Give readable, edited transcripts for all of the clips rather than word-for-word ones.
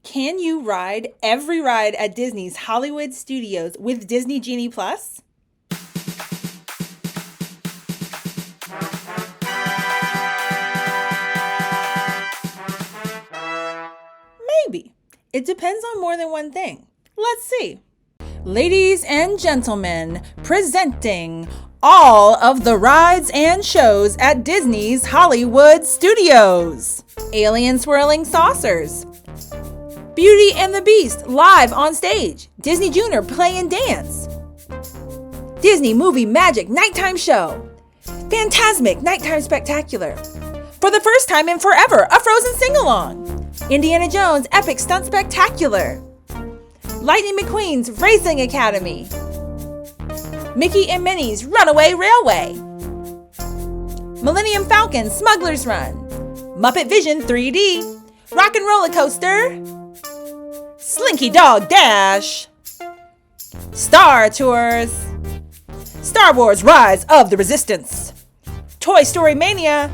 Can you ride every ride at Disney's Hollywood Studios with Disney Genie Plus? Maybe. It depends on more than one thing. Let's see. Ladies and gentlemen, presenting all of the rides and shows at Disney's Hollywood Studios. Alien Swirling Saucers. Beauty and the Beast live on stage. Disney Junior Play and Dance. Disney Movie Magic Nighttime Show. Phantasmic Nighttime Spectacular. For the first time in forever, a Frozen sing-along. Indiana Jones Epic Stunt Spectacular. Lightning McQueen's Racing Academy. Mickey and Minnie's Runaway Railway. Millennium Falcon Smuggler's Run. Muppet Vision 3D. Rock and Roller Coaster. Slinky Dog Dash. Star Tours. Star Wars Rise of the Resistance. Toy Story Mania.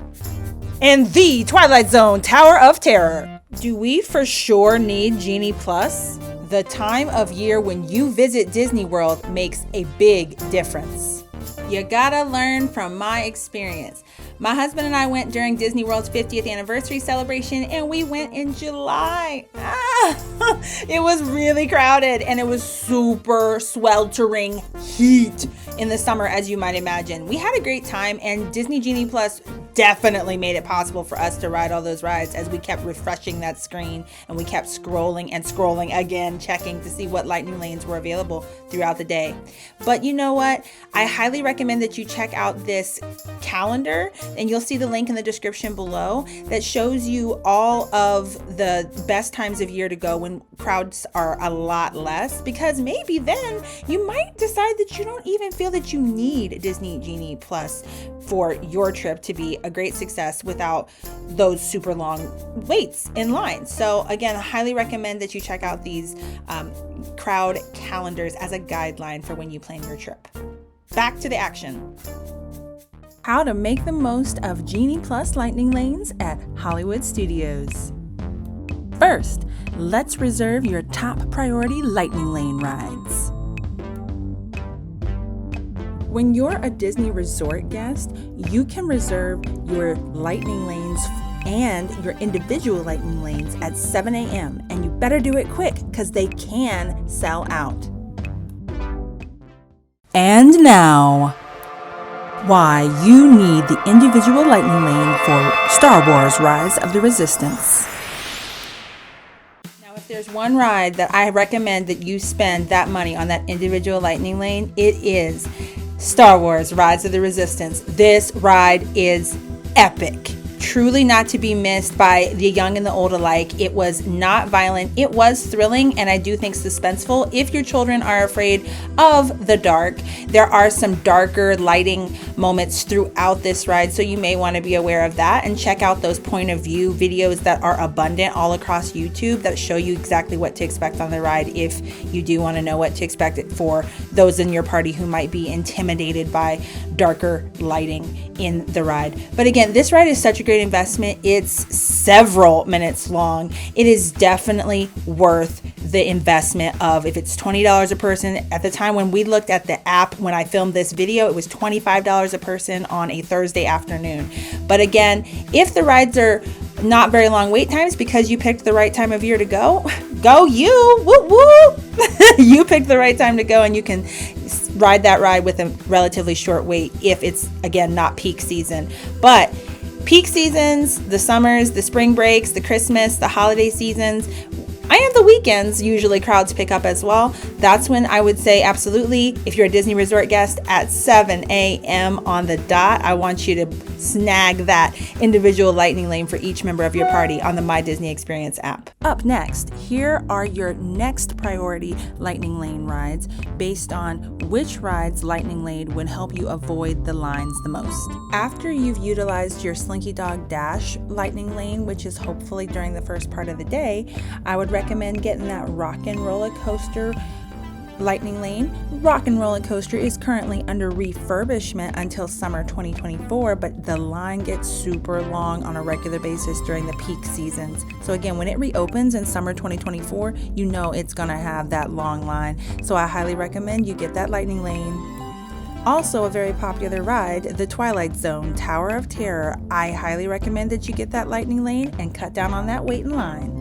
And the Twilight Zone Tower of Terror. Do we for sure need Genie Plus? The time of year when you visit Disney World makes a big difference. You gotta learn from my experience. My husband and I went during Disney World's 50th anniversary celebration, and we went in July. It was really crowded, and it was super sweltering heat in the summer, as you might imagine. We had a great time, and Disney Genie Plus definitely made it possible for us to ride all those rides as we kept refreshing that screen and we kept scrolling and scrolling again, checking to see what lightning lanes were available throughout the day. But you know what? I highly recommend that you check out this calendar, and you'll see the link in the description below that shows you all of the best times of year to go when crowds are a lot less, because maybe then you might decide that you don't even feel that you need Disney Genie Plus for your trip to be a great success without those super long waits in line. So again, I highly recommend that you check out these crowd calendars as a guideline for when you plan your trip. Back to the action. How to make the most of Genie Plus lightning lanes at Hollywood Studios. First, let's reserve your top priority lightning lane rides. When you're a Disney resort guest, you can reserve your lightning lanes and your individual lightning lanes at 7 a.m. and you better do it quick because they can sell out. And now, why you need the individual lightning lane for Star Wars Rise of the Resistance. Now, if there's one ride that I recommend that you spend that money on that individual lightning lane, it is Star Wars Rise of the Resistance. This ride is epic. Truly not to be missed by the young and the old alike. It was not violent. It was thrilling, and I do think suspenseful. If your children are afraid of the dark, there are some darker lighting moments throughout this ride, so you may want to be aware of that and check out those point of view videos that are abundant all across YouTube that show you exactly what to expect on the ride if you do want to know what to expect for those in your party who might be intimidated by darker lighting in the ride. But again, this ride is such a great investment. It's several minutes long. It is definitely worth the investment of, if it's $20 a person. At the time when we looked at the app when I filmed this video, it was $25 a person on a Thursday afternoon. But again, if the rides are not very long wait times because you picked the right time of year to go you, whoop whoop. You picked the right time to go, and you can ride that ride with a relatively short wait if it's, again, not peak season. But peak seasons, the summers, the spring breaks, the Christmas, the holiday seasons, and the weekends, usually crowds pick up as well. That's when I would say absolutely, if you're a Disney Resort guest, at 7 a.m. on the dot, I want you to snag that individual lightning lane for each member of your party on the My Disney Experience app. Up next, here are your next priority lightning lane rides based on which ride's lightning lane would help you avoid the lines the most. After you've utilized your Slinky Dog Dash lightning lane, which is hopefully during the first part of the day, I would recommend getting that Rock and Roller Coaster Lightning Lane Rock and Roller Coaster is currently under refurbishment until summer 2024, but the line gets super long on a regular basis during the peak seasons. So again, when it reopens in summer 2024, you know it's gonna have that long line. So I highly recommend you get that Lightning Lane. Also a very popular ride, the Twilight Zone Tower of Terror. I highly recommend that you get that Lightning Lane and cut down on that wait in line.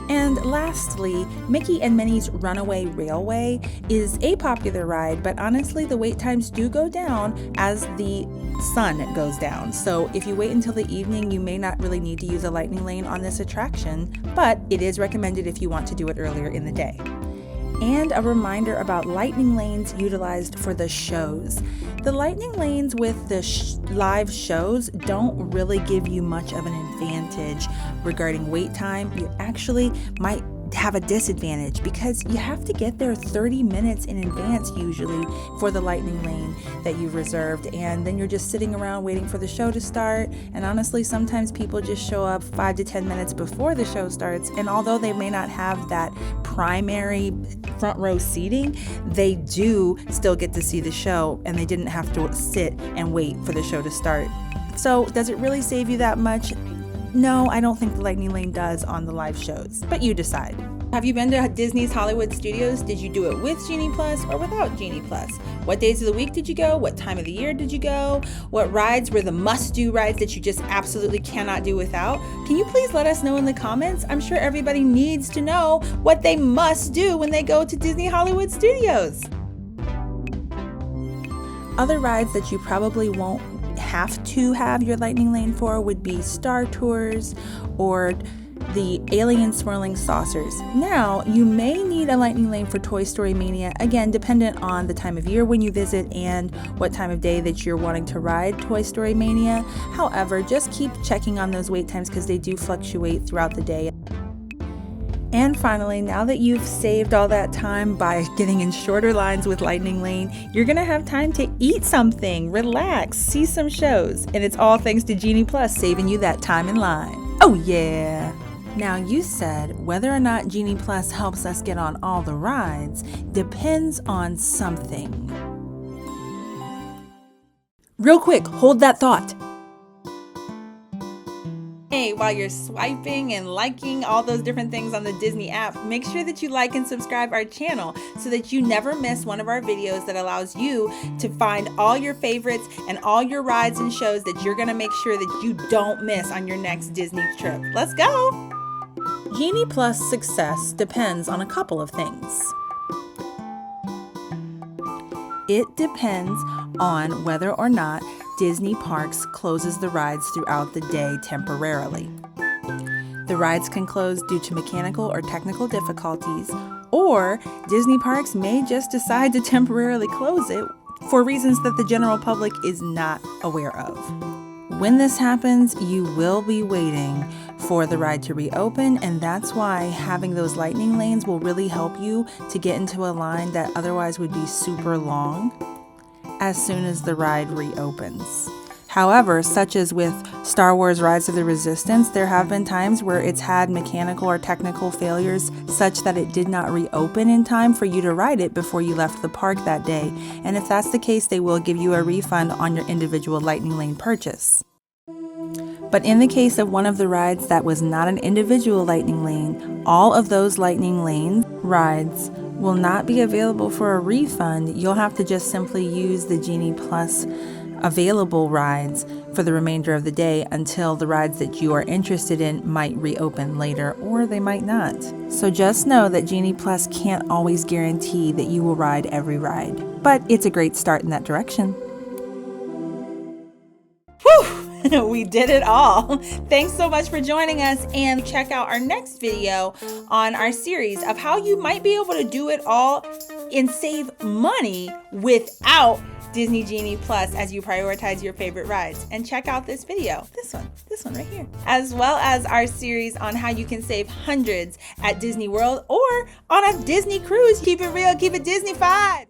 And lastly, Mickey and Minnie's Runaway Railway is a popular ride, but honestly the wait times do go down as the sun goes down. So if you wait until the evening, you may not really need to use a Lightning Lane on this attraction, but it is recommended if you want to do it earlier in the day. And a reminder about lightning lanes utilized for the shows. The lightning lanes with the live shows don't really give you much of an advantage regarding wait time. You actually might have a disadvantage because you have to get there 30 minutes in advance usually for the lightning lane that you've reserved, and then you're just sitting around waiting for the show to start. And honestly, sometimes people just show up 5 to 10 minutes before the show starts, and although they may not have that primary front row seating, they do still get to see the show, and they didn't have to sit and wait for the show to start. So does it really save you that much? No, I don't think the Lightning Lane does on the live shows, but you decide. Have you been to Disney's Hollywood Studios? Did you do it with Genie Plus or without Genie Plus? What days of the week did you go? What time of the year did you go? What rides were the must-do rides that you just absolutely cannot do without? Can you please let us know in the comments? I'm sure everybody needs to know what they must do when they go to Disney Hollywood Studios. Other rides that you probably won't have to have your Lightning Lane for would be Star Tours or the Alien Swirling Saucers. Now, you may need a Lightning Lane for Toy Story Mania, again, dependent on the time of year when you visit and what time of day that you're wanting to ride Toy Story Mania. However, just keep checking on those wait times because they do fluctuate throughout the day. And finally, now that you've saved all that time by getting in shorter lines with Lightning Lane, you're gonna have time to eat something, relax, see some shows, and it's all thanks to Genie Plus saving you that time in line. Oh yeah! Now you said whether or not Genie Plus helps us get on all the rides depends on something. Real quick, hold that thought. Hey, while you're swiping and liking all those different things on the Disney app, make sure that you like and subscribe our channel so that you never miss one of our videos that allows you to find all your favorites and all your rides and shows that you're gonna make sure that you don't miss on your next Disney trip. Let's go! Genie Plus success depends on a couple of things. It depends on whether or not Disney Parks closes the rides throughout the day temporarily. The rides can close due to mechanical or technical difficulties, or Disney Parks may just decide to temporarily close it for reasons that the general public is not aware of. When this happens, you will be waiting for the ride to reopen, and that's why having those lightning lanes will really help you to get into a line that otherwise would be super long as soon as the ride reopens. However, such as with Star Wars Rise of the Resistance, there have been times where it's had mechanical or technical failures such that it did not reopen in time for you to ride it before you left the park that day. And if that's the case, they will give you a refund on your individual Lightning Lane purchase. But in the case of one of the rides that was not an individual Lightning Lane, all of those Lightning Lane rides will not be available for a refund. You'll have to just simply use the Genie Plus available rides for the remainder of the day until the rides that you are interested in might reopen later, or they might not. So just know that Genie Plus can't always guarantee that you will ride every ride, but it's a great start in that direction. Whew! We did it all. Thanks so much for joining us, and check out our next video on our series of how you might be able to do it all and save money without Disney Genie Plus as you prioritize your favorite rides. And check out this video, this one right here, as well as our series on how you can save hundreds at Disney World or on a Disney cruise. Keep it real, keep it Disneyfied.